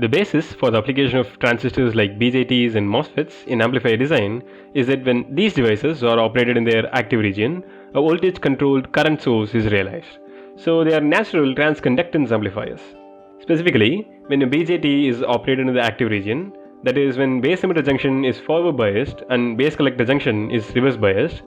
The basis for the application of transistors like BJTs and MOSFETs in amplifier design is that when these devices are operated in their active region, a voltage-controlled current source is realized. So they are natural transconductance amplifiers. Specifically, when a BJT is operated in the active region, that is when base emitter junction is forward biased and base collector junction is reverse biased,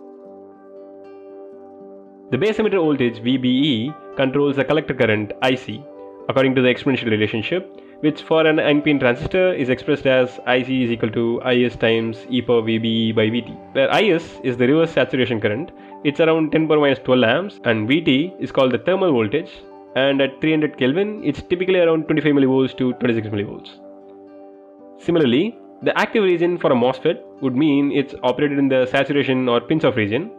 the base emitter voltage VBE controls the collector current IC according to the exponential relationship, which for an NPN transistor is expressed as IC is equal to IS times e power VBE by VT, where IS is the reverse saturation current, it's around 10 power minus 12 amps, and VT is called the thermal voltage, and at 300 Kelvin it's typically around 25 millivolts to 26 millivolts. Similarly, the active region for a MOSFET would mean it's operated in the saturation or pinch-off region,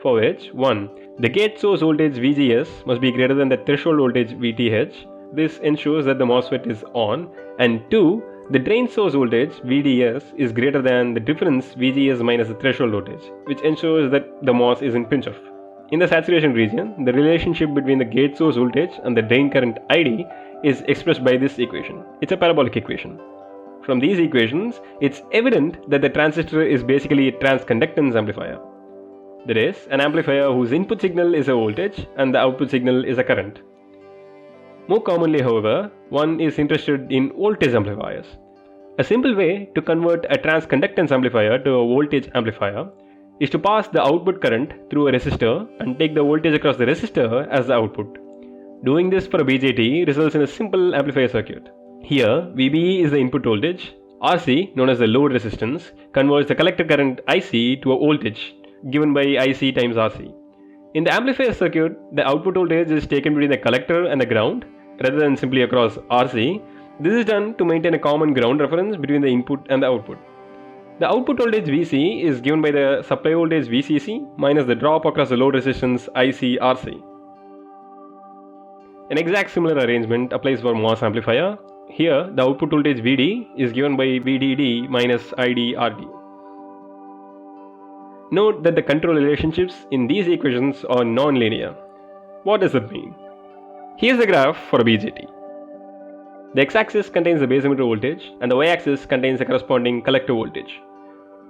for which 1. The gate source voltage VGS must be greater than the threshold voltage VTH. This ensures that the MOSFET is on, and 2. The drain source voltage VDS is greater than the difference VGS minus the threshold voltage, which ensures that the MOS is in pinch-off. In the saturation region, the relationship between the gate source voltage and the drain current ID is expressed by this equation. It's a parabolic equation. From these equations, it's evident that the transistor is basically a transconductance amplifier. That is, an amplifier whose input signal is a voltage and the output signal is a current. More commonly, however, one is interested in voltage amplifiers. A simple way to convert a transconductance amplifier to a voltage amplifier is to pass the output current through a resistor and take the voltage across the resistor as the output. Doing this for a BJT results in a simple amplifier circuit. Here, VBE is the input voltage, RC, known as the load resistance, converts the collector current IC to a voltage given by IC times RC. In the amplifier circuit, the output voltage is taken between the collector and the ground rather than simply across RC. This is done to maintain a common ground reference between the input and the output. The output voltage VC is given by the supply voltage VCC minus the drop across the load resistance IC/RC. An exact similar arrangement applies for MOS amplifier. Here, the output voltage VD is given by VDD minus ID/RD. Note that the control relationships in these equations are non-linear. What does that mean? Here's the graph for a BJT. The x-axis contains the base emitter voltage and the y-axis contains the corresponding collector voltage.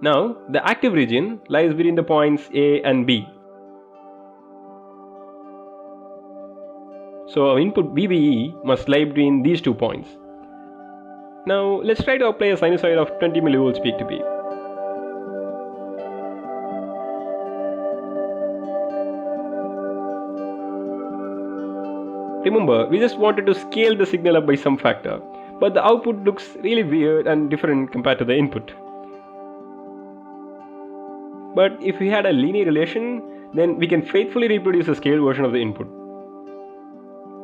Now, the active region lies between the points A and B. So our input VBE must lie between these 2 points. Now, let's try to apply a sinusoid of 20 millivolts peak to peak. Remember, we just wanted to scale the signal up by some factor, but the output looks really weird and different compared to the input. But if we had a linear relation, then we can faithfully reproduce a scaled version of the input.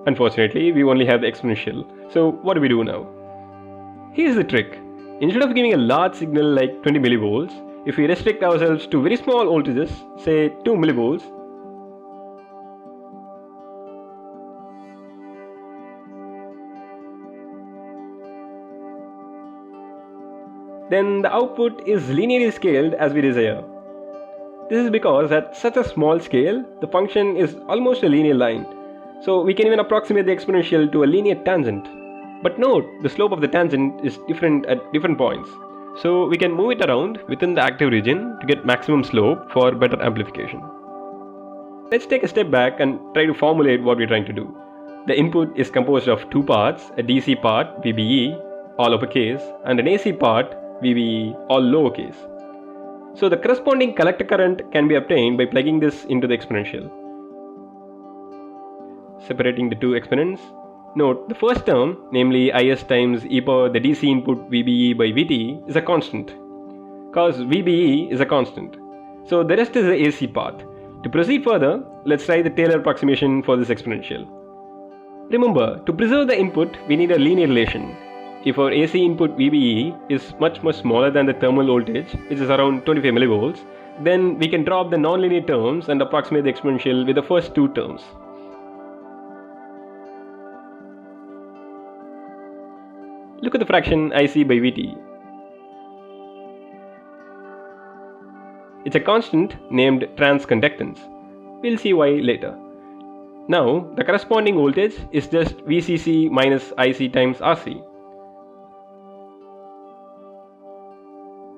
Unfortunately, we only have the exponential. So what do we do now? Here's the trick. Instead of giving a large signal like 20 millivolts, if we restrict ourselves to very small voltages, say 2 millivolts, then the output is linearly scaled as we desire. This is because at such a small scale, the function is almost a linear line, so we can even approximate the exponential to a linear tangent. But note, the slope of the tangent is different at different points, so we can move it around within the active region to get maximum slope for better amplification. Let's take a step back and try to formulate what we're trying to do. The input is composed of 2 parts, a DC part, VBE, all uppercase, and an AC part, VBE, all lowercase. So the corresponding collector current can be obtained by plugging this into the exponential. Separating the 2 exponents, note the first term, namely IS times e power the DC input VBE by VT, is a constant, cause VBE is a constant. So the rest is the AC part. To proceed further, let's try the Taylor approximation for this exponential. Remember, to preserve the input, we need a linear relation. If our AC input VBE is much smaller than the thermal voltage, which is around 25 millivolts, then we can drop the nonlinear terms and approximate the exponential with the first 2 terms. Look at the fraction IC by VT. It's a constant named transconductance. We'll see why later. Now, the corresponding voltage is just VCC minus IC times RC.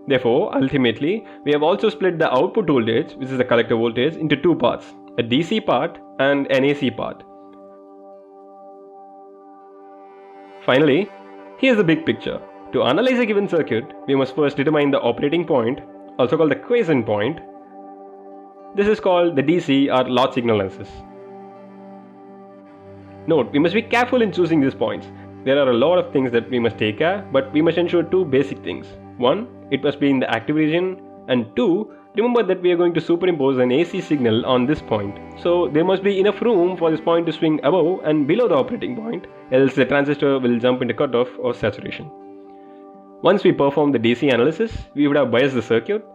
Therefore, ultimately, we have also split the output voltage, which is the collector voltage, into two parts, a DC part and an AC part. Finally, here's the big picture. To analyze a given circuit, we must first determine the operating point, also called the quiescent point. This is called the DC or large signal analysis. Note, we must be careful in choosing these points. There are a lot of things that we must take care, but we must ensure two basic things. One, it must be in the active region, and two, remember that we are going to superimpose an AC signal on this point. So there must be enough room for this point to swing above and below the operating point, else the transistor will jump into cutoff or saturation. Once we perform the DC analysis, we would have biased the circuit.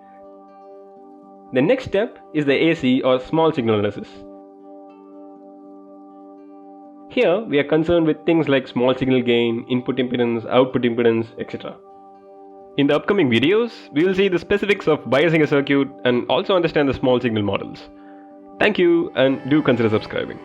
The next step is the AC or small signal analysis. Here we are concerned with things like small signal gain, input impedance, output impedance, etc. In the upcoming videos, we will see the specifics of biasing a circuit and also understand the small signal models. Thank you, and do consider subscribing.